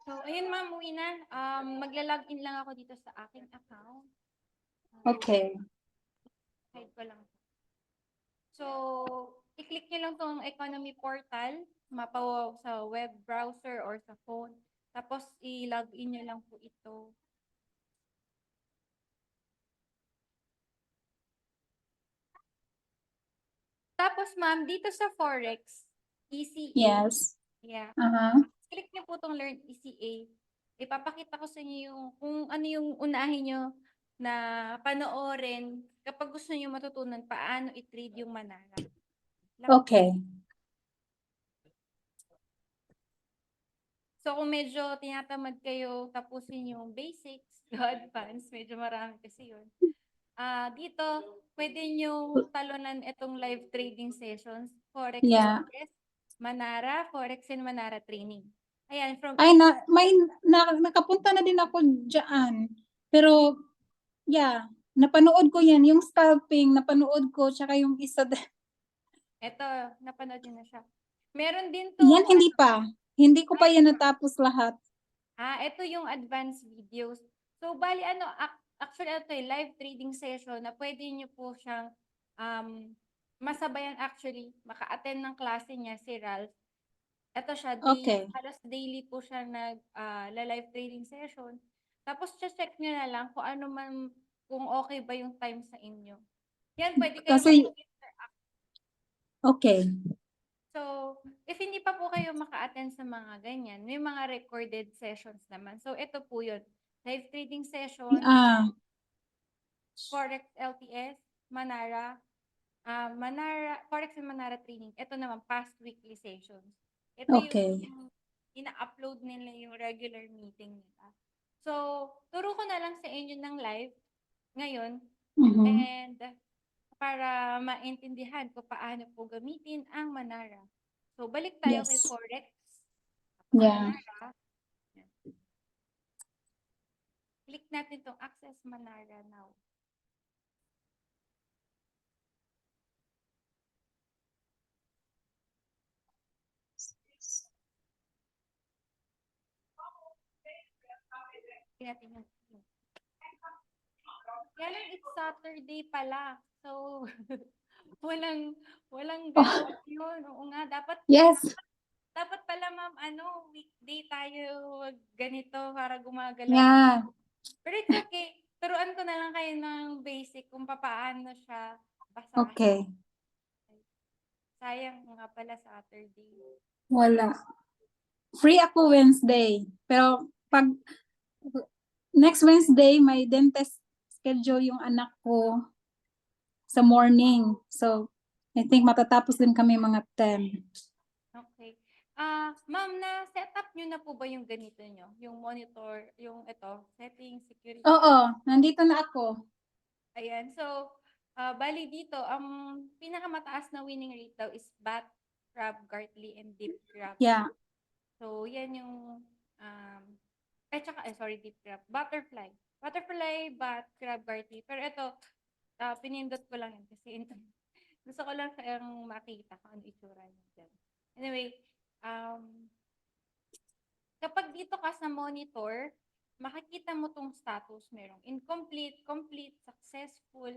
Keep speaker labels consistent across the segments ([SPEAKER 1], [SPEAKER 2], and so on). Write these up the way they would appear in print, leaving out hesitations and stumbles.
[SPEAKER 1] So, ayun ma'am, uwi na. Magla-login lang ako dito sa aking account.
[SPEAKER 2] Okay.
[SPEAKER 1] Hide ko lang. So, i-click nyo lang tong economy portal, mapawaw sa web browser or sa phone. Tapos, i-login nyo lang po ito. Tapos, ma'am, dito sa Forex, ECA.
[SPEAKER 2] Yes.
[SPEAKER 1] Yeah. Click nyo po tong Learn ECA. Ipapakita ko sa inyo yung, kung ano yung unahin nyo na panoorin kapag gusto nyo matutunan paano i-trade yung Manara.
[SPEAKER 2] Okay.
[SPEAKER 1] So, kung medyo tinatamad kayo tapusin yung basics, yung advanced, medyo marami kasi yun. Dito, pwede nyo talunan itong live trading sessions, Forex
[SPEAKER 2] Yeah.
[SPEAKER 1] LPS, Manara, Forex and Manara Training. Ayan, from
[SPEAKER 2] Ay, nakapunta na din ako dyan. Pero, yeah, napanood ko yan. Yung scalping, napanood ko, tsaka yung isa.
[SPEAKER 1] Ito, napanood nyo na siya. Meron din
[SPEAKER 2] Yan,
[SPEAKER 1] tong,
[SPEAKER 2] hindi pa. Hindi ko pa yan natapos lahat.
[SPEAKER 1] ito yung advanced videos. So, bali, actually, ito live trading session na pwede nyo po siyang masabayan actually, maka-attend ng klase niya si Ralph. Ito siya,
[SPEAKER 2] Okay.
[SPEAKER 1] halos daily po siya live trading session. Tapos, check nyo na lang kung ano man, kung okay ba yung time sa inyo. Yan, pwede kayo
[SPEAKER 2] Kasi,
[SPEAKER 1] mag-interact.
[SPEAKER 2] okay.
[SPEAKER 1] So, if hindi pa po kayo maka-attend sa mga ganyan, may mga recorded sessions naman. So, ito po yun. Live trading session, Forex LPS, Manara, Forex and Manara training. Ito naman, past weekly sessions. Ito
[SPEAKER 2] Okay.
[SPEAKER 1] yung ina-upload nila yung regular meeting nila. So, turo ko na lang sa inyo ng live ngayon. And para maintindihan ko paano po gamitin ang Manara. So, balik tayo kay
[SPEAKER 2] Yes.
[SPEAKER 1] Forex.
[SPEAKER 2] Yeah.
[SPEAKER 1] Manara. Click natin itong Access Manara now. Natin yung kaya lang it's Saturday pala. So, walang ganap yun. Oo nga,
[SPEAKER 2] Yes.
[SPEAKER 1] dapat pala ma'am, weekday tayo ganito para gumagalaw.
[SPEAKER 2] Yeah.
[SPEAKER 1] Pero it's okay. Turuan ko na lang kayo ng basic kung paano siya basahin.
[SPEAKER 2] Okay.
[SPEAKER 1] Sayang nga pala Saturday.
[SPEAKER 2] Wala. Free ako Wednesday. Pero pag next Wednesday, may dentist schedule yung anak ko sa morning. So, I think matatapos din kami mga 10.
[SPEAKER 1] Okay. Ma'am, na-set up nyo na po ba yung ganito nyo? Yung monitor, yung ito, setting, security?
[SPEAKER 2] Oo, nandito na ako.
[SPEAKER 1] Ayan. So, bali dito, ang pinakamataas na winning rate daw is Bat, Crab, Gartley, and Deep Crab.
[SPEAKER 2] Yeah.
[SPEAKER 1] So, yan yung, sorry, Deep Crab. Butterfly. Butterfly, Bat, Crab, Gartley. Pero ito, pinindot ko lang yan kasi gusto ko lang kayang makita kung ano itsura niya dyan. Anyway, kapag dito ka sa monitor, makikita mo tong status. Merong incomplete, complete, successful.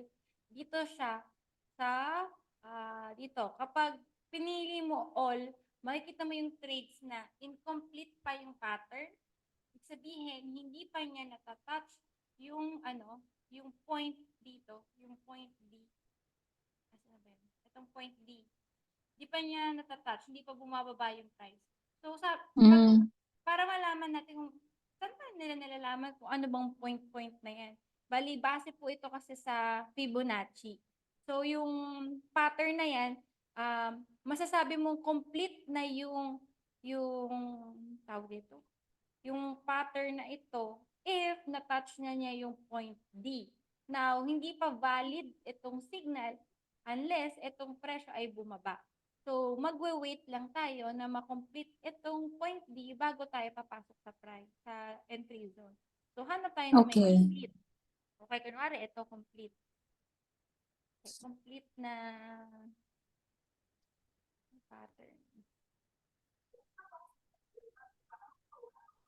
[SPEAKER 1] Dito siya sa, dito. Kapag pinili mo all, makikita mo yung trades na incomplete pa yung pattern. Ibig sabihin, hindi pa niya natatouch yung, yung point dito, yung point D. Itong point D. Hindi pa niya natatouch, hindi pa bumababa yung price. So, para malaman natin kung saan pa nila nalalaman kung ano bang point na yan. Bali, base po ito kasi sa Fibonacci. So, yung pattern na yan, masasabi mong complete na yung tawag dito, yung pattern na ito if na-touch niya yung point D. Now, hindi pa valid itong signal unless itong presyo ay bumaba. So, magwe-wait lang tayo na ma-complete itong point D bago tayo papasok sa price, sa entry zone. So, hanap tayo na may complete. Okay, kunwari, ito complete. Okay, complete na pattern.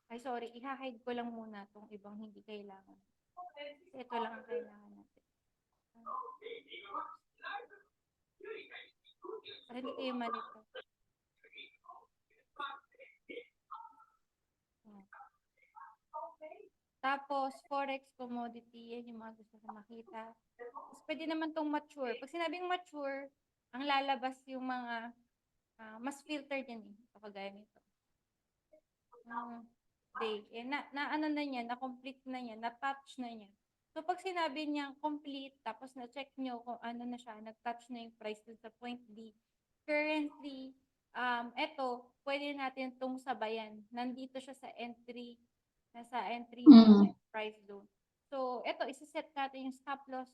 [SPEAKER 1] Ay, sorry, i-hide ko lang muna tong ibang hindi kailangan. Kasi ito lang ang kailangan natin. Para hindi kayo malito. Tapos, forex, commodity, yan yung mga gusto ko makita. Tapos, pwede naman tong mature. Pag sinabing mature, ang lalabas yung mga mas filtered yan eh. Ito kagaya nito. Day. Eh, na ano na niya, na-complete na niya, na-touch na niya. So, pag sinabi niyang complete, tapos na-check nyo kung ano na siya, nag-touch na yung price dun sa point D. Currently, eto, pwede natin itong sabayan. Nandito siya sa entry, nasa entry
[SPEAKER 2] Mm.
[SPEAKER 1] price zone. So, eto, isa-set natin yung stop loss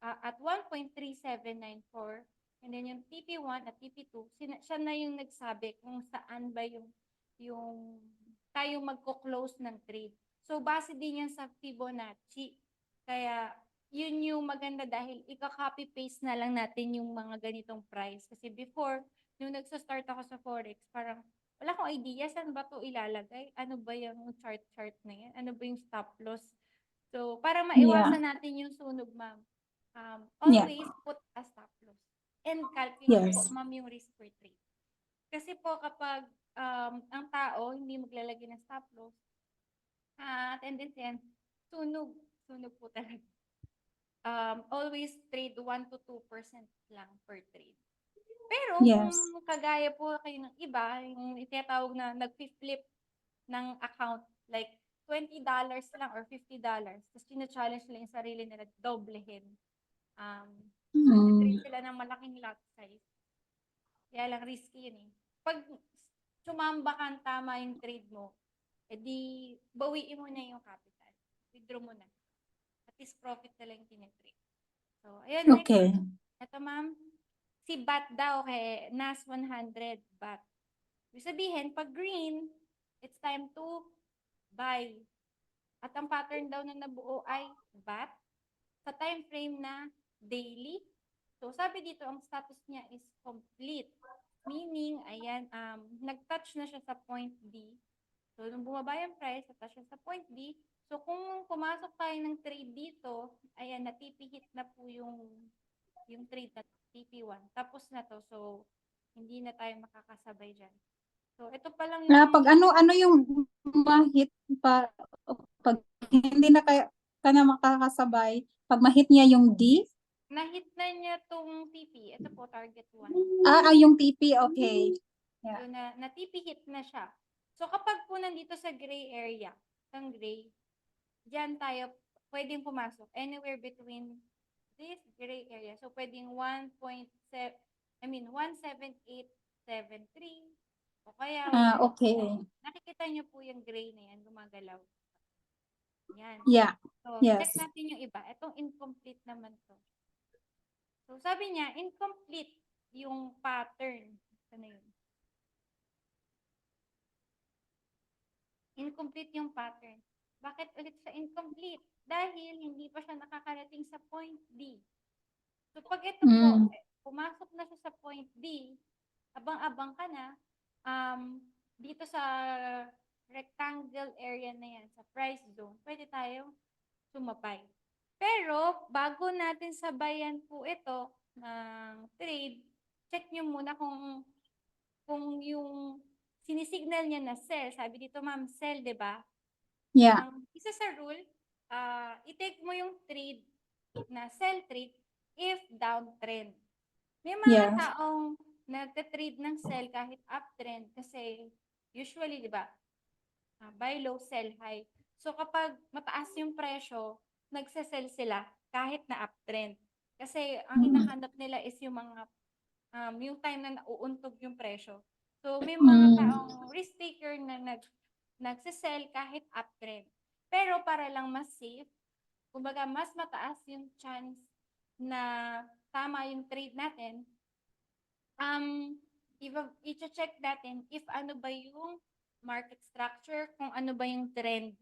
[SPEAKER 1] at 1.3794. And then yung TP1 at TP2, siya na yung nagsabi kung saan ba yung tayo magko-close ng trade. So, base din yan sa Fibonacci. Kaya, yun yung maganda dahil ika-copy-paste na lang natin yung mga ganitong price. Kasi before, nung nagsa-start ako sa Forex, parang wala akong idea saan ba to ilalagay. Ano ba yung chart na yan? Ano ba yung stop loss? So, para maiwasan natin yung sunog, ma'am,
[SPEAKER 2] Yeah.
[SPEAKER 1] always put a stop loss and calculate po,
[SPEAKER 2] Yes.
[SPEAKER 1] ma'am, yung risk per trade. Kasi po kapag ang tao hindi maglalagay ng stop loss, tendency yan, sunog po talaga. Always trade 1 to 2% lang per trade. Pero
[SPEAKER 2] Yes.
[SPEAKER 1] kung kagaya po kayo ng iba, yung itinatawag na nag-flip ng account, like $20 lang or $50, tapos challenge nila yung sarili nila, doblehin. Nag-trade sila ng malaking lot size. Kaya lang risky yun eh. Pag sumamba kang tama yung trade mo, edi bawiin mo na yung capital. Withdraw mo na. At least profit na lang yung tinitrade. So, ayun, next.
[SPEAKER 2] Okay.
[SPEAKER 1] Ito, ma'am. Si BAT daw kay NAS 100 BAT. Ibig sabihin, pag green, it's time to buy. At ang pattern daw na nabuo ay BAT sa time frame na daily. So, sabi dito, ang status niya is complete. Meaning, ayan, nag-touch na siya sa point D. So, nung bumaba yung price, nag-touch siya sa point D. So, kung pumasok tayo ng trade dito, ayan, na-TP hit na po yung trade na TP1. Tapos na to. So, hindi na tayo makakasabay dyan. So, ito pa lang yung...
[SPEAKER 2] Pag ano yung ma-hit pa, pag hindi na ka na makakasabay, pag ma-hit niya yung D?
[SPEAKER 1] Na-hit na niya tong TP. Ito po, target 1.
[SPEAKER 2] Yung TP, okay. Yeah.
[SPEAKER 1] So, na-TP hit na siya. So, kapag po nandito sa gray area, ang gray, dyan tayo pwedeng pumasok. Anywhere between this gray area. So, pwedeng 17873. O kaya,
[SPEAKER 2] okay.
[SPEAKER 1] nakikita niyo po yung gray na yan, gumagalaw. Yan.
[SPEAKER 2] Yeah.
[SPEAKER 1] So,
[SPEAKER 2] Yes.
[SPEAKER 1] check natin yung iba. Itong incomplete naman to. So, sabi niya, incomplete yung pattern. Ano yun? Incomplete yung pattern. Bakit ulit siya incomplete? Dahil hindi pa siya nakakarating sa point D. So, pag ito po, pumasok na siya sa point D, abang-abang ka na, dito sa rectangle area na yan, sa price zone, pwede tayong sumabay. Pero, bago natin sabayan po ito ng trade, check nyo muna kung yung sinisignal niya na sell. Sabi dito, ma'am, sell, di ba?
[SPEAKER 2] Yeah.
[SPEAKER 1] Isa sa rule, i-take mo yung trade na sell trade if downtrend. May mga taong nagte-trade ng sell kahit uptrend kasi usually, di ba, buy low, sell high. So kapag mataas yung presyo, nagse-sell sila kahit na uptrend. Kasi ang hinahanap nila is yung mga yung time na nauuntog yung presyo. So may mga taong risk taker na nagse-sell kahit uptrend. Pero para lang mas safe, kumbaga mas mataas yung chance na tama yung trade natin, i-check natin if ano ba yung market structure, kung ano ba yung trend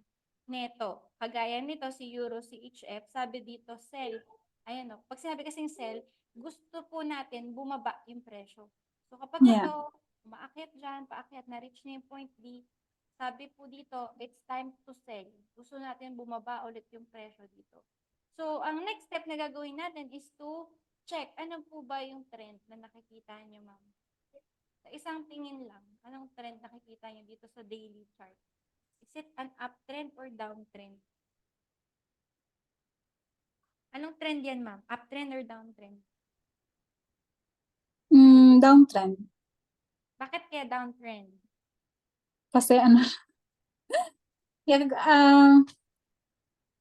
[SPEAKER 1] neto. Kagaya nito, si Euro, si HF, sabi dito, sell. Ayan o. Pag sinabi kasing sell, gusto po natin bumaba yung presyo. So kapag ito, umaakyat dyan, paakyat, na-reach na yung point D, sabi po dito, it's time to sell. Gusto natin bumaba ulit yung presyo dito. So, ang next step na gagawin natin is to check ano po ba yung trend na nakikita nyo, ma'am. Sa isang tingin lang, anong trend nakikita nyo dito sa daily chart? Is it an uptrend or downtrend? Anong trend yan, ma'am? Uptrend or downtrend?
[SPEAKER 2] Downtrend.
[SPEAKER 1] Bakit kaya downtrend?
[SPEAKER 2] Kasi ano,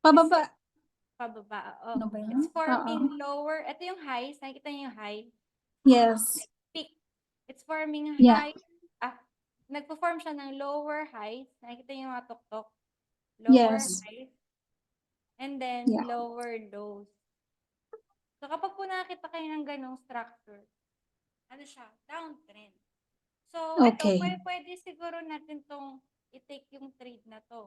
[SPEAKER 2] pababa.
[SPEAKER 1] Pababa. Oo.
[SPEAKER 2] Ano ba yun?
[SPEAKER 1] It's
[SPEAKER 2] Oo.
[SPEAKER 1] forming lower. Ito yung highs. Nakikita niyo yung high?
[SPEAKER 2] Yes.
[SPEAKER 1] Peak. It's forming
[SPEAKER 2] Yeah.
[SPEAKER 1] high. Nagpo-form siya ng lower highs. Nakikita niyo yung mga tuktok. Lower
[SPEAKER 2] Yes.
[SPEAKER 1] highs. And then
[SPEAKER 2] Yeah.
[SPEAKER 1] lower lows. So kapag po nakita kayo ng ganong structure, ano siya? Downtrend. So, ito,
[SPEAKER 2] Okay.
[SPEAKER 1] pwede siguro natin tong i-take yung trade na to.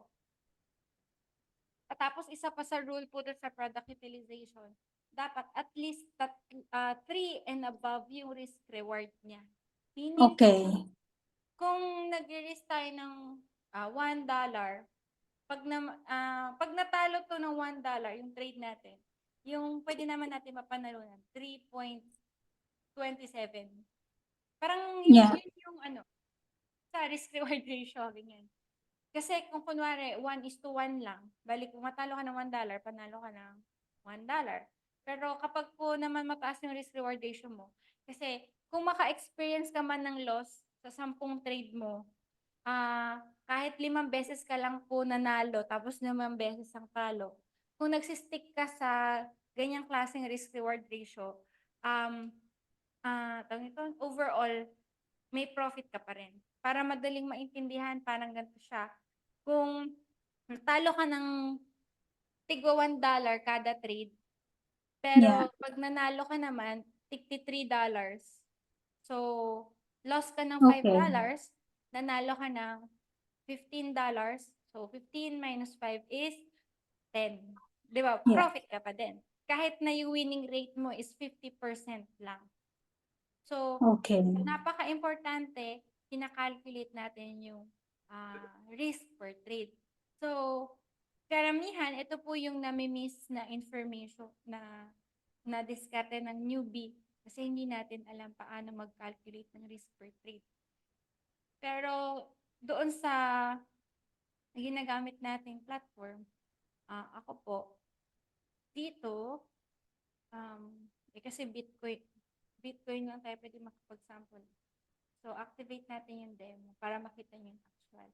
[SPEAKER 1] At tapos, isa pa sa rule po dun sa product utilization, dapat at least 3 and above yung risk-reward niya. Meaning,
[SPEAKER 2] Okay.
[SPEAKER 1] kung nag-risk tayo ng $1, pag natalo to ng $1, yung trade natin, yung pwede naman natin mapanalunan, 3.27. Parang yun,
[SPEAKER 2] Yeah.
[SPEAKER 1] yun yung sa risk-reward ratio, ganyan. Kasi kung kunwari, 1:1 lang, balik kung matalo ka ng $1, panalo ka ng $1. Pero kapag po naman mataas yung risk-reward ratio mo, kasi kung maka-experience ka man ng loss sa 10 trade mo, kahit 5 beses ka lang po nanalo, tapos 5 beses ang talo, kung nagsistick ka sa ganyang klaseng risk-reward ratio, overall, may profit ka pa rin. Para madaling maintindihan, parang ganito siya. Kung talo ka ng tigwa $1 kada trade, pero pag nanalo ka naman, tigti $3. So, loss ka ng $5, nanalo ka ng $15. So, 15 minus 5 is 10. Di ba?
[SPEAKER 2] Yeah.
[SPEAKER 1] Profit ka pa din. Kahit na yung winning rate mo is 50% lang. So,
[SPEAKER 2] Okay.
[SPEAKER 1] napaka-importante, kinakalculate natin yung risk per trade. So, karamihan, ito po yung nami-miss na information na diskarte ng newbie kasi hindi natin alam paano mag-calculate ng risk per trade. Pero doon sa ginagamit nating platform, ako po, dito, kasi Bitcoin lang tayo pwede makapag-sample. So, activate natin yung demo para makita nyo yung actual.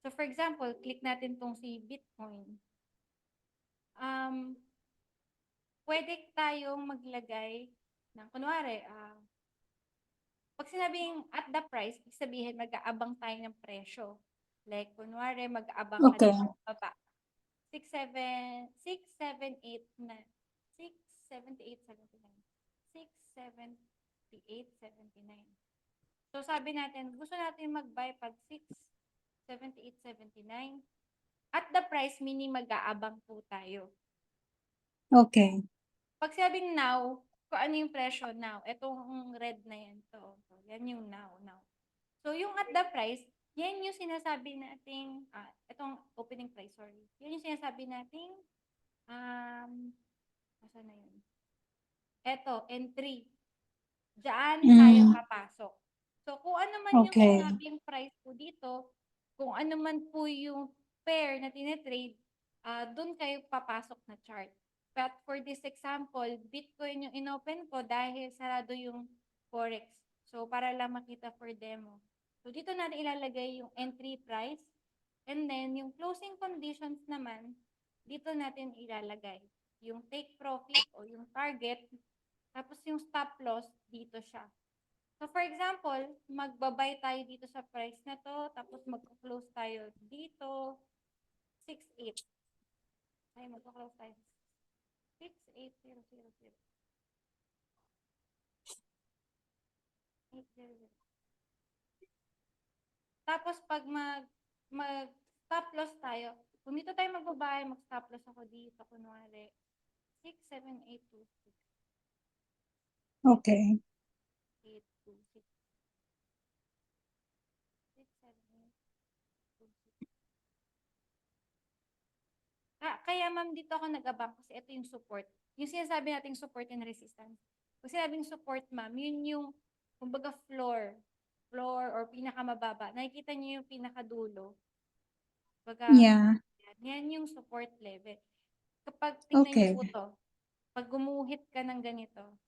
[SPEAKER 1] So, for example, click natin tong si Bitcoin. Pwede tayong maglagay ng, kunwari, pag sinabing at the price, ibig sabihin mag-aabang tayo ng presyo. Like, kunwari, mag-aabang ka
[SPEAKER 2] Okay.
[SPEAKER 1] ng baba. 678.79. 678.79. So, sabi natin, gusto natin mag-buy pag 678.79. At the price, meaning mag-aabang po tayo.
[SPEAKER 2] Okay.
[SPEAKER 1] Pag sabing now, kung ano yung presyo now, itong red na yan. So, yan yung now. So, yung at the price, yan yung sinasabi nating, itong opening price, sorry. Yan yung sinasabi nating, asa na yun? Eto, entry. Diyan tayo papasok. So, kung ano man yung sinabing price po dito, kung ano man po yung pair na tinitrade, doon kayo papasok na chart. But for this example, Bitcoin yung inopen ko dahil sarado yung Forex. So, para lang makita for demo. So, dito natin ilalagay yung entry price. And then, yung closing conditions naman, dito natin ilalagay. Yung take profit o yung target. Tapos yung stop loss, dito siya. So, for example, magbabay tayo dito sa price na to, tapos magka-close tayo dito, 6.8. Ay, magka-close tayo. 6.8000. 800. Tapos, pag mag-stop loss tayo, kung dito tayo magbabay, mag-stop loss ako dito, kunwari, 67826.
[SPEAKER 2] Okay.
[SPEAKER 1] 826. 678. Kaya ma'am, dito ako nag-abang kasi ito yung support. Yung sinasabi nating support and resistance. Kung sinabing support, ma'am, yun yung, kumbaga, floor or pinakamababa. Nakikita niyo yung pinakadulo. Kumbaga,
[SPEAKER 2] Yeah.
[SPEAKER 1] yan yung support level. Kapag tingnan niyo
[SPEAKER 2] Okay.
[SPEAKER 1] po to, pag gumuhit ka ng ganito,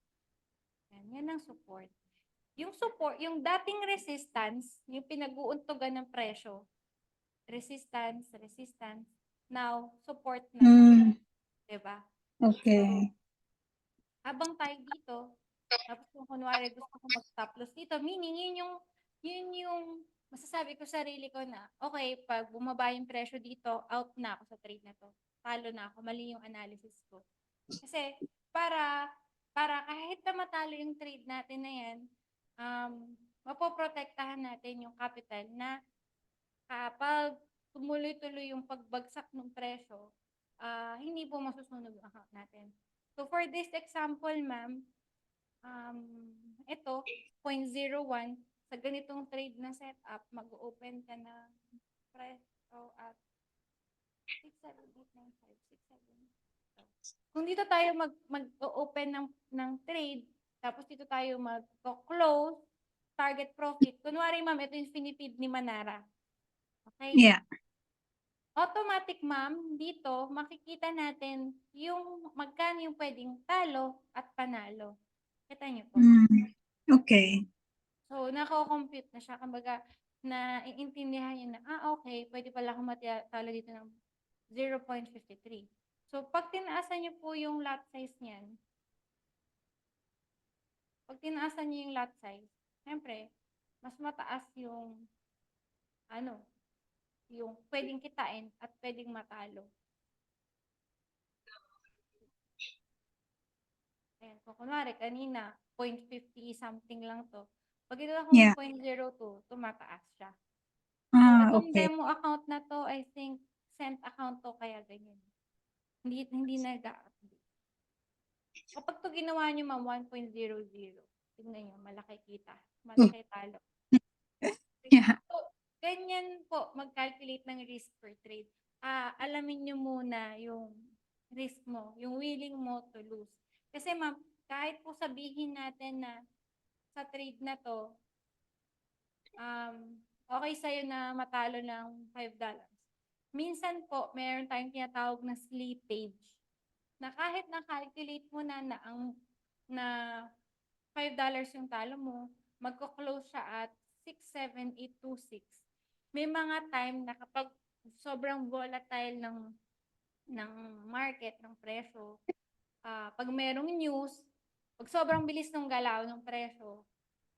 [SPEAKER 1] yan ang support. Yung support, yung dating resistance, yung pinag-uuntugan ng presyo, resistance, now support na siya. Diba?
[SPEAKER 2] Okay.
[SPEAKER 1] Habang tayo dito, tapos kung kunwari gusto ko mag-stop loss dito, meaning yun yung masasabi ko sa sarili ko na, okay, pag bumaba yung presyo dito, out na ako sa trade na to. Talo na ako, mali yung analysis ko. Kasi, para kahit na matalo yung trade natin na yan, mapoprotektahan natin yung capital na kapag tumuloy-tuloy yung pagbagsak ng presyo, hindi po masusunog yung account natin. So, for this example, ma'am, ito, 0.01, sa ganitong trade na setup, mag-open ka na presyo at 67895, 67. Kung dito tayo mag-open ng trade, tapos dito tayo mag-close, target profit. Kunwari, ma'am, ito yung finipid ni Manara. Okay?
[SPEAKER 2] Yeah.
[SPEAKER 1] Automatic, ma'am, dito makikita natin yung magkano yung pwedeng talo at panalo. Kita niyo po.
[SPEAKER 2] Okay.
[SPEAKER 1] So, nako-compute na siya. Kumbaga, naiintindihan niya na, okay, pwede pala akong matalo dito ng 0.53. So, pag tinaasan niyo po yung lot size niyan, siyempre, mas mataas yung, yung pwedeng kitain at pwedeng matalo. Ayan, so kunwari, kanina, 0.50 something lang to. Pag ito akong
[SPEAKER 2] Yeah.
[SPEAKER 1] 0.02, tumataas siya. Itong
[SPEAKER 2] Okay.
[SPEAKER 1] demo account na to, I think, sent account to, kaya ganyan. Hindi nag-update. Kapag to ginawa nyo, ma'am, 1.00, tingnan nyo, malaki kita. Malaki talo.
[SPEAKER 2] Yeah.
[SPEAKER 1] So, ganyan po mag-calculate ng risk per trade. Alamin nyo muna yung risk mo, yung willing mo to lose. Kasi ma'am, kahit po sabihin natin na sa trade na to, okay sa'yo na matalo ng $5. Minsan po, meron tayong tinatawag na slippage. Na kahit na-calculate mo na $5 yung talo mo, magko-close siya at 67826. May mga time na kapag sobrang volatile ng market, ng presyo, pag merong news, pag sobrang bilis ng galaw ng presyo,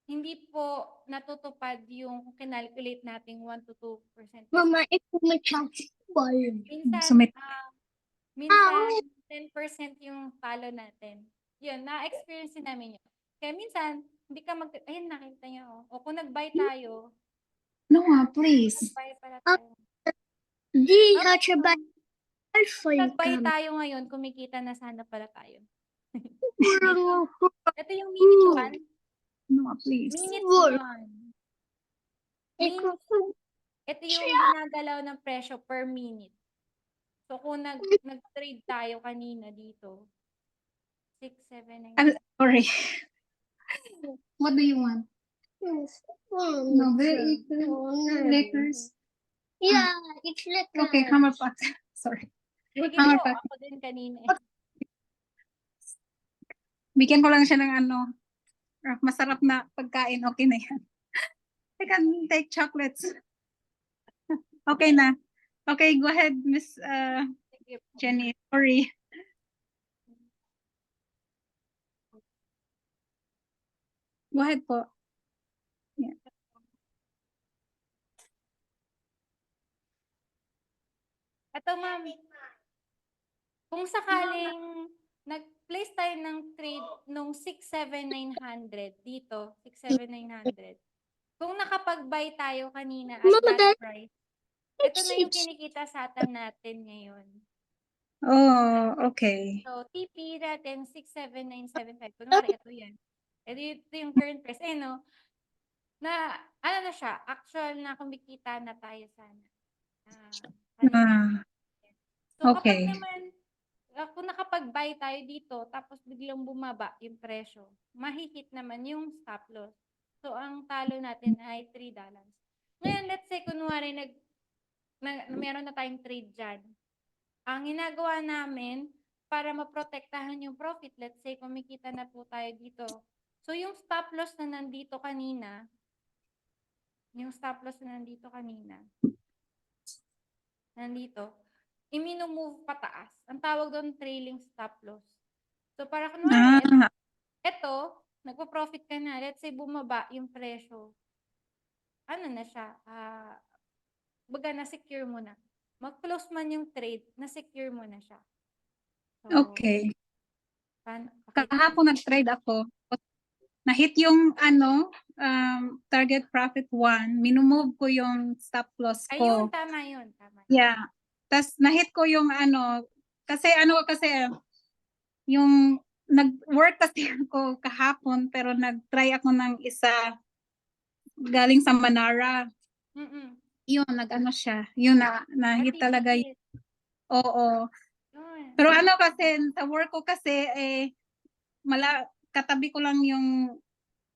[SPEAKER 1] hindi po natutupad yung kinalculate nating 1 to 2%.
[SPEAKER 3] Mama, ito may chance ball.
[SPEAKER 1] Minsan, minsan 10% yung talo natin. Yun, na-experience din namin yun. Kaya minsan, hindi ka ayun, nakita niyo. O kung nag-buy tayo,
[SPEAKER 2] No, please.
[SPEAKER 1] nag-buy pala tayo.
[SPEAKER 3] Di,
[SPEAKER 1] Okay,
[SPEAKER 3] hatcha ba?
[SPEAKER 1] nag-buy tayo ngayon, kumikita na sana pala tayo. Ito yung minute 1.
[SPEAKER 2] No, please.
[SPEAKER 1] Minute
[SPEAKER 3] Word.
[SPEAKER 1] 1. Ito yung ginagalaw ng presyo per minute. So, kung nag-trade tayo kanina dito, 6, 7, 9.
[SPEAKER 2] I'm sorry. What do you want? No, liquors.
[SPEAKER 3] Yeah, it's liquor.
[SPEAKER 2] Okay, hammer pot. Sorry.
[SPEAKER 1] Sige
[SPEAKER 2] Hammer
[SPEAKER 1] po,
[SPEAKER 2] pot.
[SPEAKER 1] ako din kanina.
[SPEAKER 2] Bigyan ko lang siya ng masarap na pagkain. Okay na yan. I can take chocolates. Okay na. Okay, go ahead, Miss
[SPEAKER 1] Sige po.
[SPEAKER 2] Jenny. Sorry. Go ahead po. Yeah.
[SPEAKER 1] Ito, ma'am. Kung sakaling nag-place tayo ng trade nung 6,7,900 dito, 6,7,900. Kung nakapag-buy tayo kanina at
[SPEAKER 3] Mama,
[SPEAKER 1] that price, ito na yung kinikita sa atin natin ngayon.
[SPEAKER 2] Oh, okay.
[SPEAKER 1] So, TP natin 6,7,975. Kunwari, ito yan. Ito yung current price. No? Na, na siya, actual na kumikita na tayo sana. Ano. So kapag
[SPEAKER 2] Okay.
[SPEAKER 1] naman, kung nakapag-buy tayo dito, tapos biglang bumaba yung presyo, mahihit naman yung stop loss. So ang talo natin ay $3. Ngayon, let's say, kunwari, meron na tayong trade dyan. Ang ginagawa namin, para maprotektahan yung profit, let's say, kumikita na po tayo dito. So yung stop loss na nandito kanina, nandito, i-move pataas. Ang tawag doon, trailing stop loss. So, para kunwari,
[SPEAKER 2] Ah,
[SPEAKER 1] eto, nagpo-profit ka na, let's say bumaba yung presyo, ano na siya, baga na-secure mo na. Mag-close man yung trade, na-secure mo na siya. So,
[SPEAKER 2] okay.
[SPEAKER 1] pakita.
[SPEAKER 2] Kahapon nag-trade ako. Na-hit yung target profit 1. Minumove ko yung stop loss
[SPEAKER 1] Ayun,
[SPEAKER 2] ko.
[SPEAKER 1] tama yun. Tama.
[SPEAKER 2] Yeah. Tas na-hit ko yung kasi yung nag-work kasi ako kahapon pero nag-try ako ng isa galing sa Manara.
[SPEAKER 1] Mm-mm.
[SPEAKER 2] Yun, nag-ano siya. Yun na-hit talaga.
[SPEAKER 1] Hit.
[SPEAKER 2] Oo.
[SPEAKER 1] Yun.
[SPEAKER 2] Pero kasi sa work ko kasi katabi ko lang yung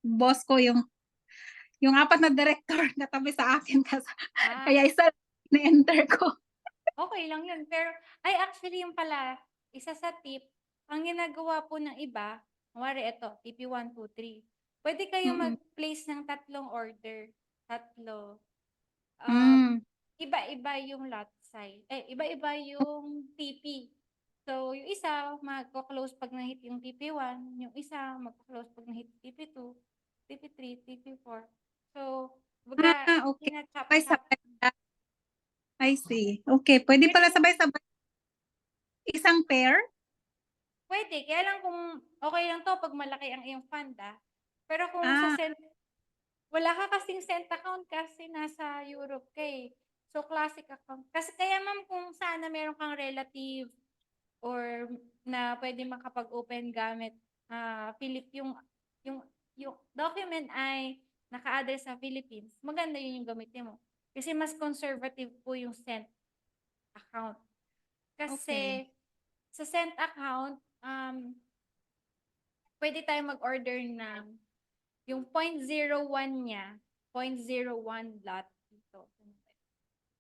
[SPEAKER 2] boss ko, yung apat na director katabi sa akin kaya isa na-enter ko.
[SPEAKER 1] Okay lang yun. Pero, actually yung pala, isa sa tip, ang ginagawa po ng iba, kumari ito, TP1, 2, 3. Pwede kayo mag-place ng 3 order. 3. Iba-iba yung lot size. Iba-iba yung TP. So, yung isa, magko-close pag na-hit yung TP1. Yung isa, magko-close pag na-hit TP2, TP3, TP4. So, baga,
[SPEAKER 2] Okay.
[SPEAKER 1] ina-chop-chop.
[SPEAKER 2] I see. Okay, pwede pala sabay-sabay. Isang pair?
[SPEAKER 1] Pwede. Kaya lang kung okay lang to pag malaki ang iyong fund, Pero kung sa wala ka kasing cent account kasi nasa Europe ka eh. So, classic account. Kasi kaya ma'am, kung sana meron kang relative or na pwede makapag-open gamit yung yung document ay naka-address sa Philippines, maganda yun yung gamitin mo. Kasi mas conservative po yung cent account. Kasi sa cent account, pwede tayo mag-order ng yung 0.01 niya, 0.01 lot dito.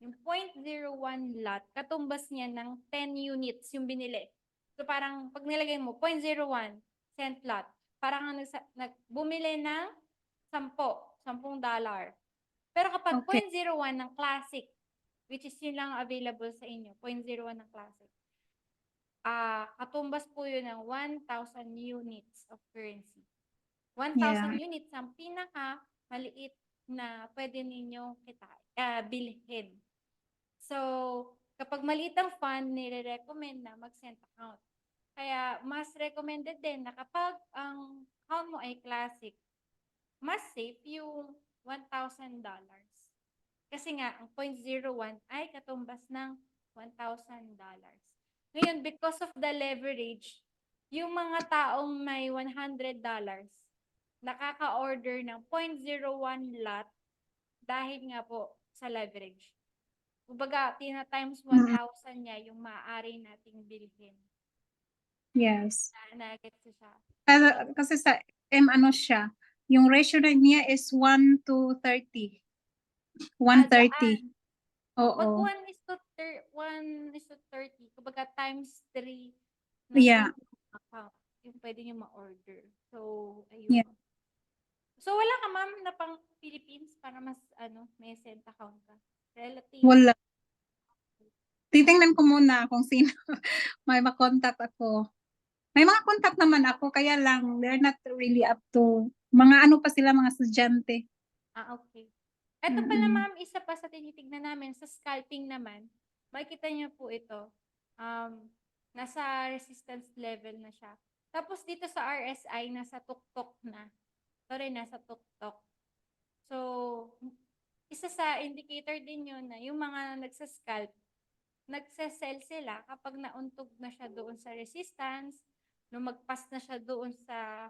[SPEAKER 1] Yung 0.01 lot, katumbas niya ng 10 units yung binili. So parang pag nilagay mo, 0.01 cent lot, parang bumili ng 10 $10. Pero kapag 0.01 ng classic, which is yun lang available sa inyo, 0.01 ng classic, katumbas po yun ng 1,000 units of currency. 1,000 units ang pinaka maliit na pwede ninyong bilhin. So, kapag maliit ang fund, nire-recommend na mag-cent account. Kaya, mas recommended din na kapag ang account mo ay classic, mas safe yung $1,000. Kasi nga, ang 0.01 ay katumbas ng $1,000. Ngayon, because of the leverage, yung mga taong may $100, nakaka-order ng 0.01 lot dahil nga po sa leverage. Kumbaga, times 1,000 niya yung maaari nating bilhin.
[SPEAKER 2] Yes.
[SPEAKER 1] Na-gets siya.
[SPEAKER 2] Kasi sa siya, yung ratio na niya is 1 to 30. 130. Oo.
[SPEAKER 1] Pag 1 is to 30, kumbaga times 3
[SPEAKER 2] Yeah.
[SPEAKER 1] account, yung pwede nyo ma-order. So, ayun.
[SPEAKER 2] Yeah.
[SPEAKER 1] So, wala ka ma'am na pang Philippines para mas may cent account ka? Relative?
[SPEAKER 2] Wala. Titingnan ko muna kung sino may makontak ako. May mga contact naman ako, kaya lang they're not really up to mga pa sila, mga estudyante.
[SPEAKER 1] Okay. Ito pala ma'am, isa pa sa tinitignan namin sa scalping naman, makikita niyo po ito. Nasa resistance level na siya. Tapos dito sa RSI, nasa tuktok na. Sorry, nasa tuktok. So, isa sa indicator din yun na yung mga nagsascalp, nagsasell sila kapag nauntog na siya doon sa resistance, lumagpas na siya doon sa,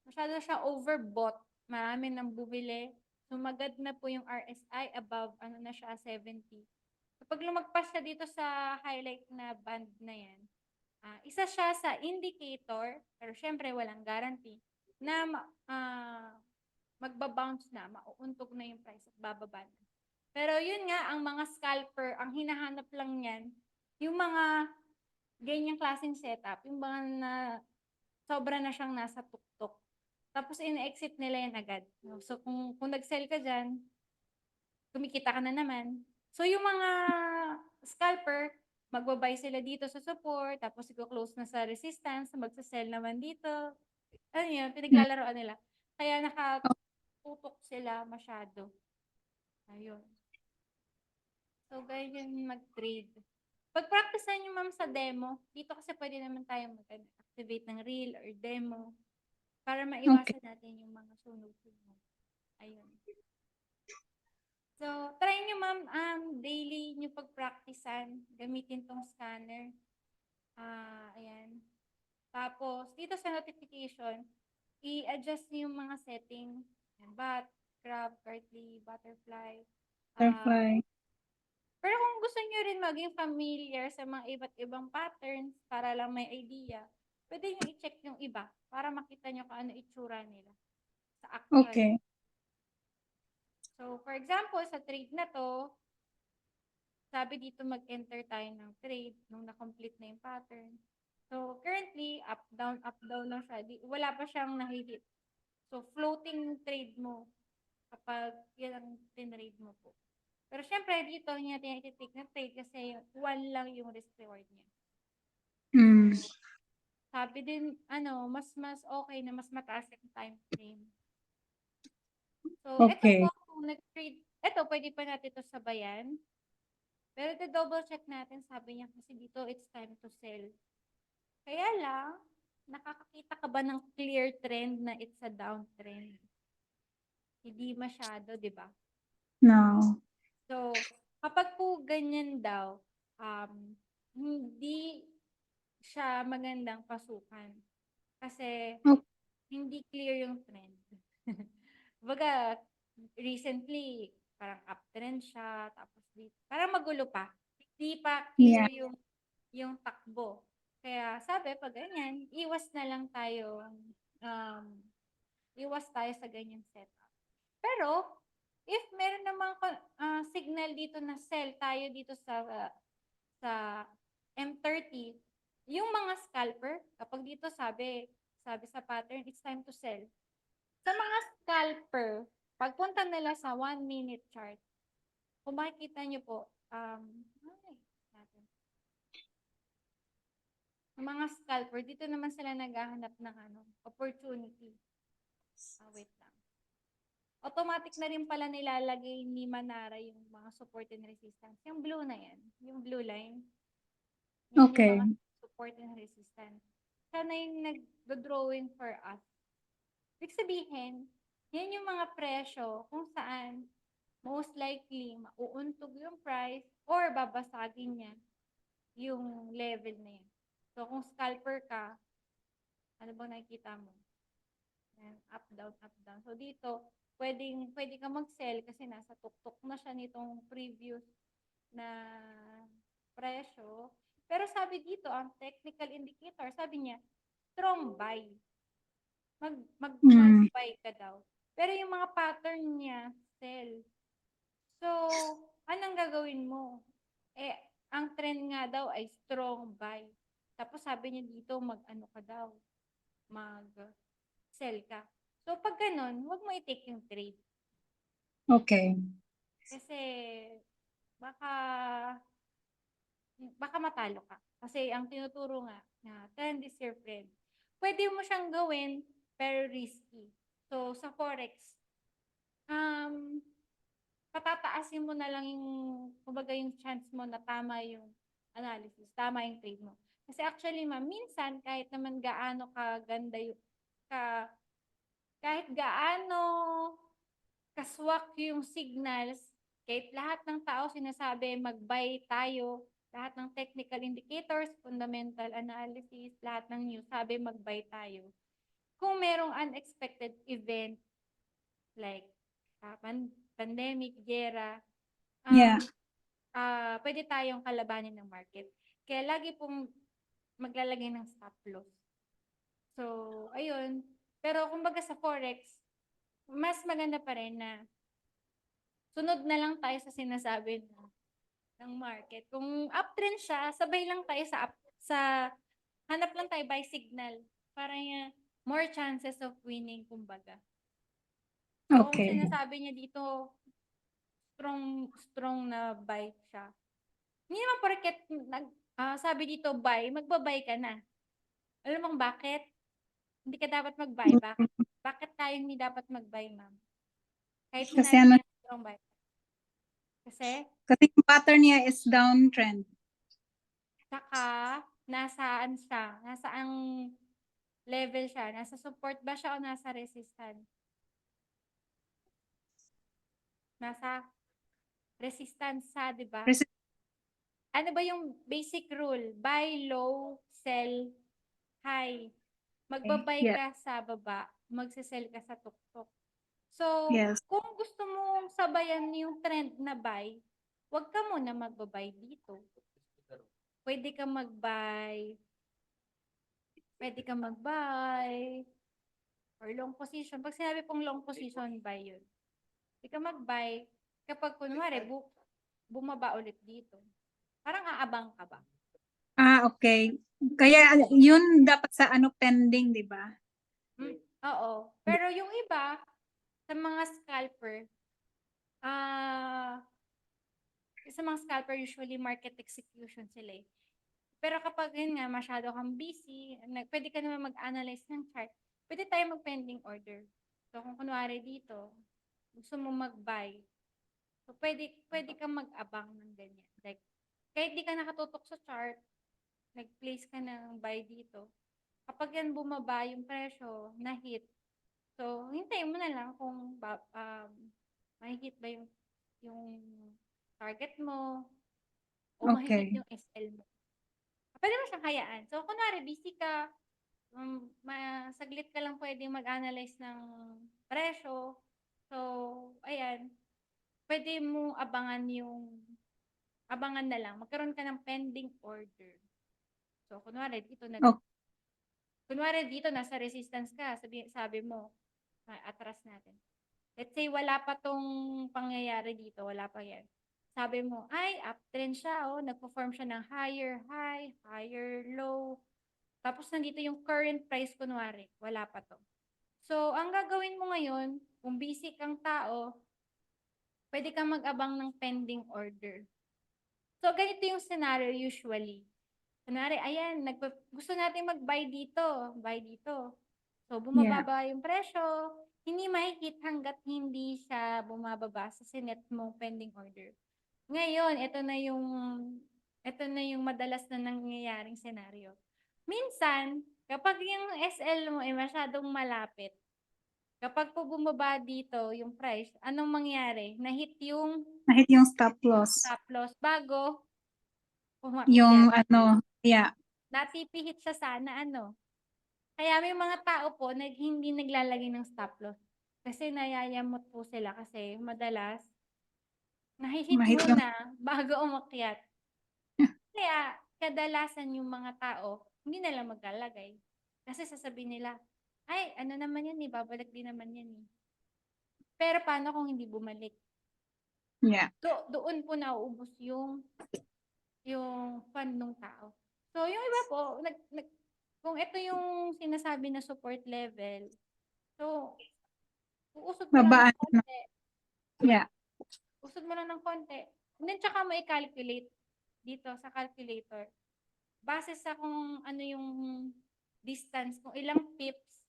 [SPEAKER 1] masyado siya overbought, marami nang bumili. So, sumagad na po yung RSI above, ano na siya, 70. Kapag lumagpas siya dito sa highlight na band na yan, isa siya sa indicator, pero syempre walang guarantee, na magbabounce na, mauuntog na yung price at bababa na. Pero yun nga, ang mga scalper, ang hinahanap lang yan, yung mga ganyang klaseng setup, yung mga na sobra na siyang nasa tuktok. Tapos in-exit nila yan agad. So kung nag-sell ka dyan, kumikita ka na naman. So yung mga scalper, magbabay sila dito sa support, tapos i-close na sa resistance, magsasell naman dito. Ano yun, pinaglalaroan nila. Kaya nakatutok sila masyado. Ayun. So, ganyan mag-trade. Pag-practicean nyo, ma'am, sa demo, dito kasi pwede naman tayo mag-activate ng reel or demo para maiwasan natin yung mga sunog-sunog. Ayun. So, try nyo, ma'am, daily nyo pag-practicean. Gamitin tong scanner. Ayan. Tapos, dito sa notification, i-adjust nyo yung mga setting. Bat, crab, cartly, butterfly.
[SPEAKER 2] Butterfly.
[SPEAKER 1] Pero kung gusto nyo rin maging familiar sa mga iba't ibang patterns para lang may idea, pwede nyo i-check yung iba para makita nyo kung ano itsura nila sa actual.
[SPEAKER 2] Okay.
[SPEAKER 1] So, for example, sa trade na to, sabi dito mag-enter tayo ng trade nung na-complete na yung pattern. So, currently, up, down lang siya. Wala pa siyang nahihit. So, floating trade mo kapag yan ang tinrade mo po. Pero syempre, dito niya tinitake na trade kasi 1 lang yung risk reward niya.
[SPEAKER 2] Mm.
[SPEAKER 1] Sabi din, mas okay na mas mataas yung time frame. So,
[SPEAKER 2] Okay.
[SPEAKER 1] ito po, kung nag-trade, ito, pwede pa natin ito sabayan. Pero double check natin, sabi niya kasi dito, it's time to sell. Kaya lang, nakakakita ka ba ng clear trend na it's a downtrend? Hindi masyado, di ba?
[SPEAKER 2] No.
[SPEAKER 1] So, kapag po ganyan daw, hindi siya magandang pasukan. Kasi hindi clear yung trend. Baga, recently, parang uptrend siya, tapos parang magulo pa. Hindi pa clear yung takbo. Kaya sabi, pag ganyan, iwas na lang tayo, iwas tayo sa ganyan setup. Pero, if meron namang signal dito na sell tayo dito sa M30, yung mga scalper, kapag dito sabi sa pattern, it's time to sell. Sa mga scalper, pagpunta nila sa 1-minute chart, kung makikita nyo po, yung mga scalper, dito naman sila naghahanap ng opportunity. Wait lang. Automatic na rin pala nilalagay ni Manara yung mga support and resistance. Yung blue na yan, yung blue line. Yan
[SPEAKER 2] Okay.
[SPEAKER 1] yung mga support and resistance. Siya na yung nag-drawing for us. Ibig sabihin, yan yung mga presyo kung saan most likely mauuntog yung price or babasagin niya yung level na yan. So, kung scalper ka, ano bang nakikita mo? Yan, up, down, up, down. So, dito, pwede ka mag-sell kasi nasa tuktok na siya nitong previous na presyo. Pero sabi dito, ang technical indicator, sabi niya, strong buy. Mag-buy ka daw. Pero yung mga pattern niya, sell. So, anong gagawin mo? Ang trend nga daw ay strong buy. Tapos sabi niya dito, mag-ano ka daw. Mag-sell ka. So, pag ganun, huwag mo i-take yung trade.
[SPEAKER 2] Okay.
[SPEAKER 1] Kasi, baka matalo ka. Kasi ang tinuturo nga, na trend is your friend. Pwede mo siyang gawin, pero risky. So, sa Forex, patataasin mo na lang yung, kumbaga yung chance mo na tama yung analysis, tama yung trade mo. Kasi actually, ma'am, minsan, kahit naman gaano kaganda yung, kahit gaano kaswak yung signals, kahit lahat ng tao sinasabi mag-buy tayo, lahat ng technical indicators, fundamental analysis, lahat ng news sabi mag-buy tayo. Kung merong unexpected event, like pandemic, gera,
[SPEAKER 2] Yeah.
[SPEAKER 1] pwede tayong kalabanin ng market. Kaya lagi pong maglalagay ng stop loss. So, ayun. Pero kumbaga sa forex, mas maganda pa rin na sunod na lang tayo sa sinasabi ng market. Kung uptrend siya, sabay lang tayo sa hanap lang tayo by signal para more chances of winning, kumbaga. So, kung
[SPEAKER 2] Okay.
[SPEAKER 1] sinasabi niya dito, strong na buy siya. Hindi naman porket sabi dito buy, magba-buy ka na. Alam mo bakit? Hindi ka dapat mag-buy. Bakit tayo hindi dapat mag-buy, ma'am? Kahit
[SPEAKER 2] Kasi
[SPEAKER 1] sinabi
[SPEAKER 2] ano,
[SPEAKER 1] niya strong buy. Kasi,
[SPEAKER 2] kasi yung pattern niya is downtrend.
[SPEAKER 1] saka, nasaan siya? Nasaang level siya? Nasa support ba siya o nasa resistance? Nasa resistance siya, di ba?
[SPEAKER 2] Resi-
[SPEAKER 1] Ano ba yung basic rule? Buy low, sell high. Magbabay
[SPEAKER 2] Yeah.
[SPEAKER 1] ka sa baba, magsisell ka sa tuktok. So,
[SPEAKER 2] Yes.
[SPEAKER 1] kung gusto mo sabayan yung trend na buy, huwag ka muna magbabay dito. Pwede ka mag-buy, or long position. Pag sinabi pong long position, buy yun. Pwede ka mag-buy kapag kunwari bumaba ulit dito. Parang aabang ka ba?
[SPEAKER 2] Okay. Kaya yun dapat sa ano pending, di ba?
[SPEAKER 1] Oo. Pero yung iba, sa mga scalper, usually market execution sila eh. Pero kapag yun nga, masyado kang busy, pwede ka naman mag-analyze ng chart, pwede tayo mag-pending order. So, kung kunwari dito, gusto mo mag-buy, so pwede kang mag-abang ng ganyan. Like, kahit di ka nakatutok sa chart, nag-place ka ng buy dito. Kapag yan bumaba yung presyo, na-hit, so, hintayin mo na lang kung ma-hit ba yung target mo o ma-hit
[SPEAKER 2] Okay.
[SPEAKER 1] yung SL mo. Pwede mo siyang hayaan. So, kunwari, busy ka, saglit ka lang pwede mag-analyze ng presyo. So, ayan, pwede mo abangan na lang. Magkaroon ka ng pending order. So, kunwari,
[SPEAKER 2] Okay.
[SPEAKER 1] nasa resistance ka, sabi mo, atras natin. Let's say, wala pa tong pangyayari dito, wala pa yan. Sabi mo, ay, uptrend siya, nagpo-form siya ng higher high, higher low. Tapos nandito yung current price, kunwari, wala pa to. So, ang gagawin mo ngayon, kung busy kang tao, pwede kang mag-abang ng pending order. So, ganito yung scenario usually. Kunwari, ayan, gusto natin mag-buy dito, buy dito. So, bumababa yung presyo, hindi mahigit hanggat hindi siya bumababa sa sinet mong pending order. Ngayon, ito na yung madalas na nangyayaring senaryo. Minsan, kapag yung SL mo ay masyadong malapit, kapag po bumaba dito yung price, anong mangyari? Na-hit yung
[SPEAKER 2] Na-hit yung stop loss.
[SPEAKER 1] stop loss bago
[SPEAKER 2] Yung
[SPEAKER 1] umakyat.
[SPEAKER 2] yeah.
[SPEAKER 1] Natipihit siya sana, Kaya may mga tao po na hindi naglalagay ng stop loss. Kasi nayayamot po sila kasi madalas nahihit
[SPEAKER 2] Ma-hit yung
[SPEAKER 1] muna bago umakyat. Kaya kadalasan yung mga tao hindi na lang maglalagay. Kasi sasabihin nila, ay, ano naman yan babalik din naman yan Pero paano kung hindi bumalik?
[SPEAKER 2] yeah.
[SPEAKER 1] Doon po nauubos yung fund ng tao. So, yung iba po, kung ito yung sinasabi na support level, so, uusod mo lang
[SPEAKER 2] Babaan.
[SPEAKER 1] ng konti.
[SPEAKER 2] Yeah.
[SPEAKER 1] Usod mo lang ng konti. And then, tsaka mo i-calculate dito sa calculator. Base sa kung ano yung distance, kung ilang pips,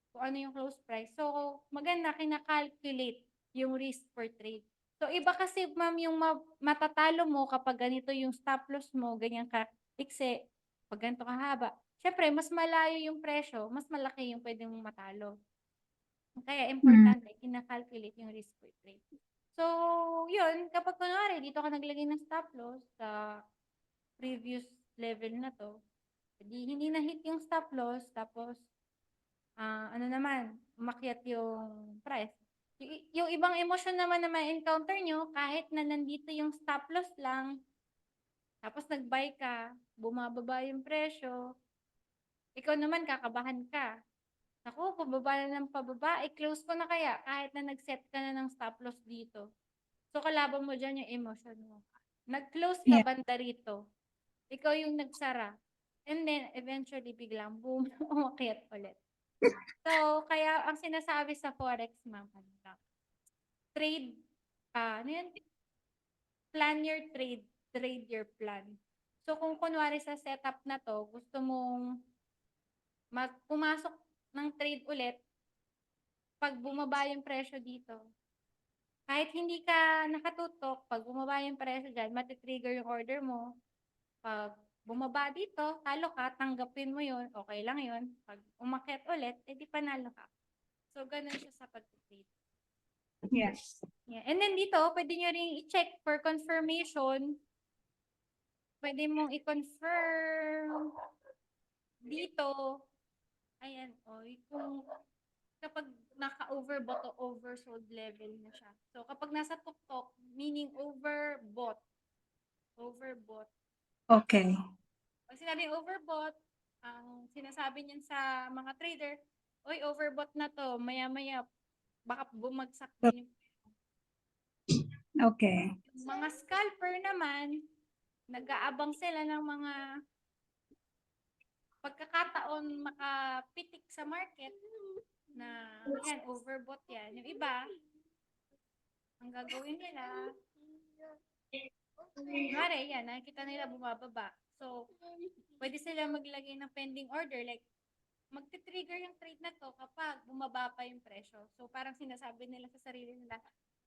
[SPEAKER 1] kung ano yung close price. So, maganda, kina-calculate yung risk per trade. So, iba kasi, ma'am, yung matatalo mo kapag ganito yung stop loss mo, ganyan ka ikse, pag ganito kahaba. Siyempre, mas malayo yung presyo, mas malaki yung pwede mong matalo. Kaya, importante, kina-calculate yung risk per trade. So, yun, kapag kunwari, dito ka naglagay ng stop loss sa previous level na to, hindi na-hit yung stop loss, tapos, ano naman, umakyat yung price. Yung ibang emosyon naman na ma-encounter nyo, kahit na nandito yung stop loss lang, tapos nag-buy ka, bumababa yung presyo, ikaw naman kakabahan ka. Naku, pababa na ng pababa, i-close ko na kaya kahit na nag-set ka na ng stop loss dito. So, kalaban mo dyan yung emotion mo. Nag-close ka
[SPEAKER 2] Yeah.
[SPEAKER 1] banda rito. Ikaw yung nagsara. And then, eventually, biglang boom, umakyat ulit. So, kaya ang sinasabi sa Forex, ma'am, ano lang, trade, ano yun? Plan your trade, trade your plan. So, kung kunwari sa setup na to, gusto mong pumasok ng trade ulit, pag bumaba yung presyo dito, kahit hindi ka nakatutok, pag bumaba yung presyo dyan, matitrigger yung order mo. Pag bumaba dito, talo ka, tanggapin mo yun, okay lang yun. Pag umakyat ulit, edi panalo ka. So, ganun siya sa pag-trade.
[SPEAKER 2] Yes.
[SPEAKER 1] Yeah. And then dito, pwede nyo rin i-check for confirmation. Pwede mong i-confirm dito. Ayan, kung kapag naka-overbought o oversold level na siya. So, kapag nasa tuktok, meaning overbought. Overbought.
[SPEAKER 2] Okay.
[SPEAKER 1] Pag sinabing overbought, ang sinasabi niyan sa mga trader, oy, overbought na to, maya-maya, baka bumagsak din yung
[SPEAKER 2] Okay.
[SPEAKER 1] mga scalper naman, nag-aabang sila ng mga pagkakataon makapitik sa market na yan, overbought yan. Yung iba, ang gagawin nila, kunwari, yan, nakikita nila bumababa. So, pwede sila maglagay ng pending order, like, magti-trigger yung trade na to kapag bumaba pa yung presyo. So, parang sinasabi nila sa sarili nila,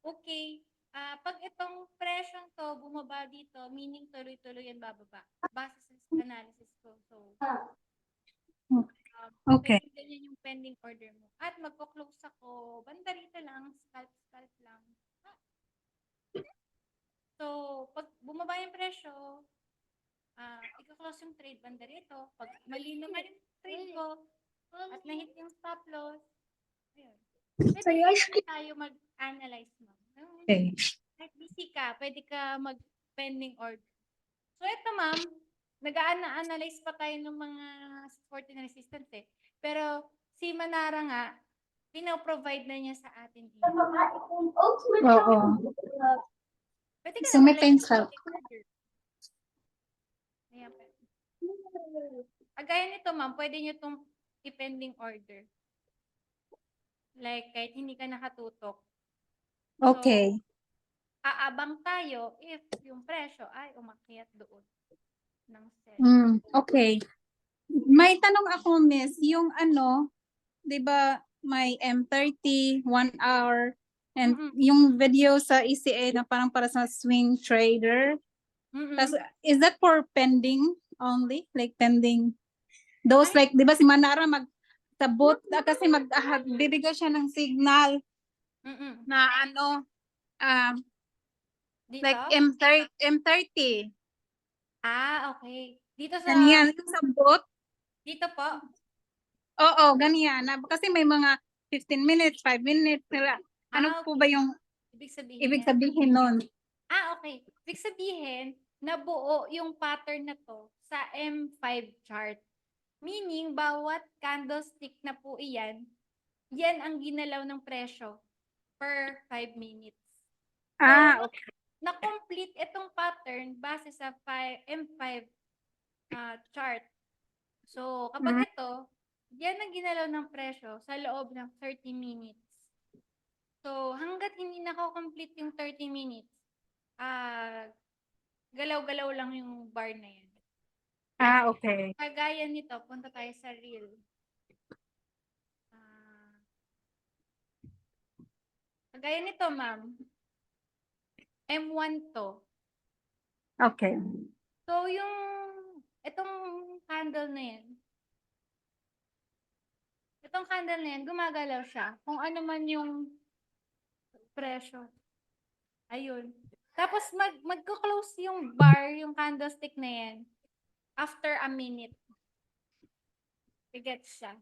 [SPEAKER 1] okay, pag itong presyong to bumaba dito, meaning tuloy-tuloy yan bababa. Base sa analysis ko. So,
[SPEAKER 2] Okay.
[SPEAKER 1] pwede ganyan yung pending order mo. At magpo-close ako, banda rito lang, scalp lang. So, pag bumaba yung presyo, i-close yung trade banda rito. Pag mali naman yung trade ko, at na-hit yung stop loss, ayun. Pwede tayo mag-analyze mo.
[SPEAKER 2] Okay.
[SPEAKER 1] Kahit busy ka, pwede ka mag-pending order. So, ito ma'am, nag-analyze pa tayo ng mga support and resistance eh. Pero, si Manara nga, pinaprovide na niya sa atin dito.
[SPEAKER 2] Oo.
[SPEAKER 1] Pwede ka
[SPEAKER 2] So,
[SPEAKER 1] na
[SPEAKER 2] may
[SPEAKER 1] mag-like
[SPEAKER 2] pencil.
[SPEAKER 1] order. Ayan. Gaya nito ma'am, pwede nyo itong i-pending order. Like, kahit hindi ka nakatutok.
[SPEAKER 2] Okay.
[SPEAKER 1] So, aabang tayo if yung presyo ay umakyat doon ng sell.
[SPEAKER 2] Okay. May tanong ako, miss. Yung ano, di ba may M30, 1 hour, and yung video sa ECA na parang para sa swing trader. Tas, is that for pending only? Like pending? Those like, di ba si Manara sabot kasi bibigay siya ng signal na ano,
[SPEAKER 1] Dito?
[SPEAKER 2] like M30.
[SPEAKER 1] Okay. Dito sa...
[SPEAKER 2] Ganyan, yung sabot.
[SPEAKER 1] Dito po?
[SPEAKER 2] Oo, ganyan. Kasi may mga 15 minutes, 5 minutes. Ano po ba
[SPEAKER 1] Okay.
[SPEAKER 2] yung
[SPEAKER 1] Ibig
[SPEAKER 2] ibig sabihin nun?
[SPEAKER 1] Okay. Ibig sabihin, nabuo yung pattern na to sa M5 chart. Meaning, bawat candlestick na po iyan, yan ang ginalaw ng presyo per 5 minutes. So,
[SPEAKER 2] Okay.
[SPEAKER 1] na-complete itong pattern base sa M5 chart. So, kapag ito, yan ang ginalaw ng presyo sa loob ng 30 minutes. So, hanggat hindi nako-complete yung 30 minutes, galaw-galaw lang yung bar na yan.
[SPEAKER 2] Okay.
[SPEAKER 1] Kagaya nito, punta tayo sa reel. Kagaya nito, ma'am. M1 to.
[SPEAKER 2] Okay.
[SPEAKER 1] So, itong candle na yan, gumagalaw siya. Kung ano man yung presyo. Ayun. Tapos, magko-close yung bar, yung candlestick na yan, after a minute. Bigat siya.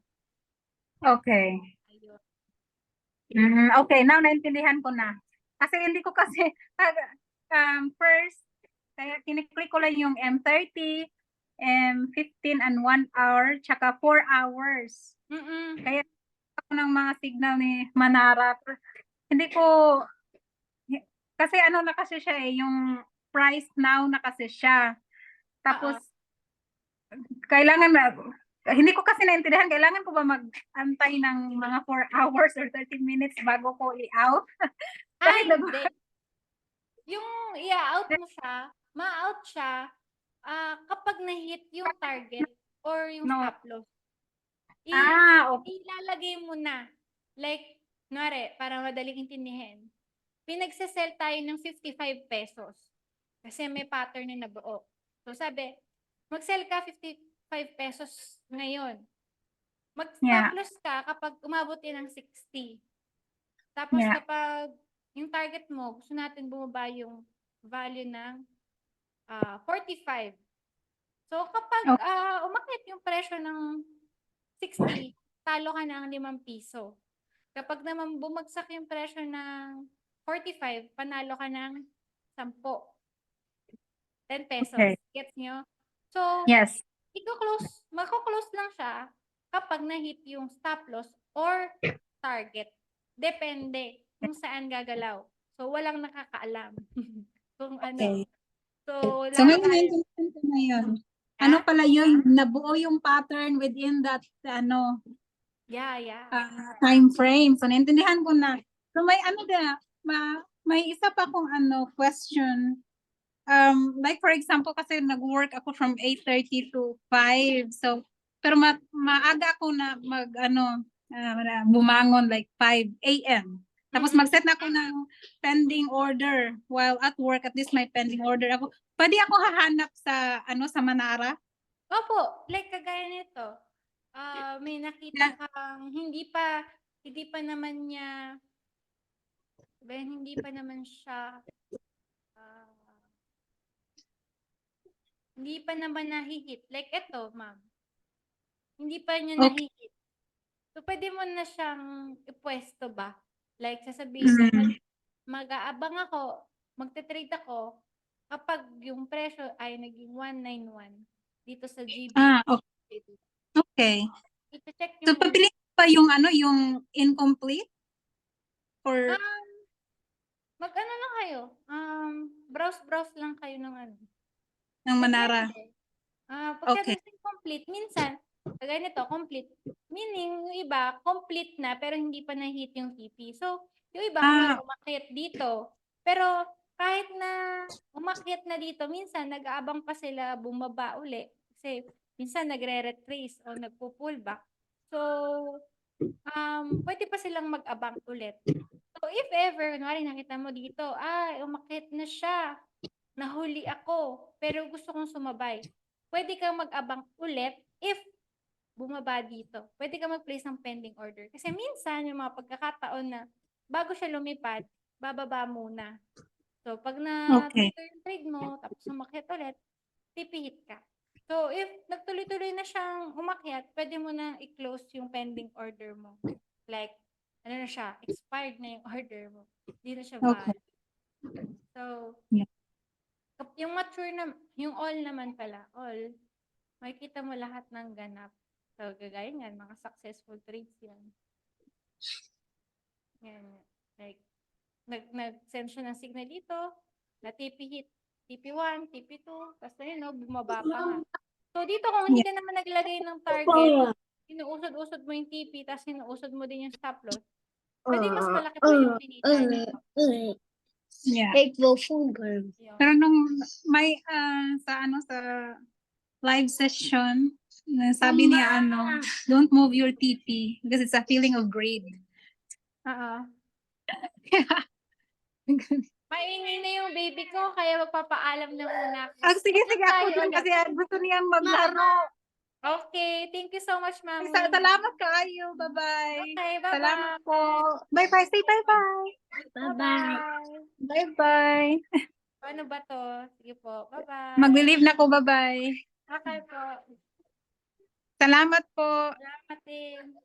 [SPEAKER 2] Okay.
[SPEAKER 1] Ayun.
[SPEAKER 2] Okay, now naintindihan ko na. Kasi hindi ko kasi, first, kaya kiniklik ko lang yung M30, M15 and 1 hour, tsaka 4 hours. Kaya ako ng mga signal ni Manara. Hindi ko, kasi ano na kasi siya yung price now na kasi siya. Tapos, kailangan na, hindi ko kasi naintindihan, kailangan ko ba mag-antay ng mga 4 hours or 30 minutes bago ko i-out?
[SPEAKER 1] Ay,
[SPEAKER 2] Kahit nag-
[SPEAKER 1] hindi. Yung i-out mo siya, ma-out siya kapag na-hit yung target or yung
[SPEAKER 2] No.
[SPEAKER 1] stop loss.
[SPEAKER 2] Okay.
[SPEAKER 1] Ilalagay mo na. Like, kunwari, para madaling intindihin, pinagsesell tayo ng 55 pesos kasi may pattern na nabuo. So, sabi, mag-sell ka 55 pesos ngayon. Mag-stop loss ka kapag umabot yan ng 60. Tapos kapag yung target mo, gusto natin bumaba yung value ng 45. So kapag umakyat yung presyo ng 60, talo ka ng 5 piso. Kapag naman bumagsak yung presyo ng 45, panalo ka ng 10. 10 pesos.
[SPEAKER 2] Okay.
[SPEAKER 1] Gets nyo? So,
[SPEAKER 2] Yes.
[SPEAKER 1] mako-close lang siya kapag na-hit yung stop loss or target. Depende kung saan gagalaw. So, walang nakakaalam. Kung ano.
[SPEAKER 2] Okay.
[SPEAKER 1] So,
[SPEAKER 2] So ngayon naintindihan ko na yun. Ano pala yun, nabuo yung pattern within that
[SPEAKER 1] Yeah.
[SPEAKER 2] time frame. So naintindihan ko na. So may ano na, may isa pa kong question. Like for example, kasi nag-work ako from 8:30 to 5. So, pero maaga ako na bumangon like 5 a.m. Tapos mag-set na ako ng pending order while at work. At least may pending order ako. Pwede ako hahanap sa sa Manara?
[SPEAKER 1] Opo, like kagaya nito. May nakita kang hindi pa naman niya hindi pa naman siya hindi pa naman nahihit. Like ito, ma'am. Hindi pa niya nahihit. So, pwede mo na siyang ipwesto ba? Like, sasabihin mo, mag-aabang ako, magte-trade ako kapag yung presyo ay naging 191 dito sa GB.
[SPEAKER 2] Okay.
[SPEAKER 1] I-check
[SPEAKER 2] So,
[SPEAKER 1] yung
[SPEAKER 2] papili pa yung yung incomplete? Or
[SPEAKER 1] mag-ano lang kayo? Browse lang kayo ng
[SPEAKER 2] ng Manara?
[SPEAKER 1] Pagka complete, minsan, kagaya nito, complete. Meaning, yung iba, complete na, pero hindi pa na-hit yung TP. So, yung iba, umakyat dito. Pero, kahit na umakyat na dito, minsan, nag-aabang pa sila bumaba uli. Kasi, minsan, nagre-retrace o nagpo-pullback. So, pwede pa silang mag-abang ulit. So, if ever, kunwari nakita mo dito, umakyat na siya. Nahuli ako, pero gusto kong sumabay. Pwede kang mag-abang ulit if bumaba dito. Pwede kang mag-place ng pending order. Kasi minsan, yung mga pagkakataon na bago siya lumipad, bababa muna. So, pag na-trigger yung trade mo, tapos umakyat ulit, pipihit ka. So, if nagtuloy-tuloy na siyang umakyat, pwede mo na i-close yung pending order mo. Like, ano na siya, expired na yung order mo. Hindi na siya valid. So, yung mature na, yung all naman pala, all, makikita mo lahat ng ganap. So, gagaya yan, mga successful trades yan. Yan. Like, nag-send siya ng signal dito, na TP hit, TP1, TP2, tapos na bumaba pa nga. So, dito kung hindi ka naman naglagay ng target, inuusod-usod mo yung TP, tapos inuusod mo din yung stop loss, pwede mas malaki pa yung pinita.
[SPEAKER 2] Yeah.
[SPEAKER 3] Girl.
[SPEAKER 2] Pero nung may sa live session, sabi niya don't move your TP because it's a feeling of greed.
[SPEAKER 1] Maingay na yung baby ko, kaya magpapaalam na muna ako.
[SPEAKER 2] Sige, ako din kasi gusto niyang maglaro.
[SPEAKER 1] Okay, thank you so much, Mami.
[SPEAKER 2] Salamat kayo. Bye-bye.
[SPEAKER 1] Okay, bye-bye.
[SPEAKER 2] Salamat po. Bye-bye. Say bye-bye.
[SPEAKER 3] Bye-bye.
[SPEAKER 2] Bye-bye.
[SPEAKER 1] Ano ba to? Sige po. Bye-bye.
[SPEAKER 2] Mag-leave na ko. Bye-bye.
[SPEAKER 1] Okay po.
[SPEAKER 2] Salamat po.
[SPEAKER 1] Salamat din.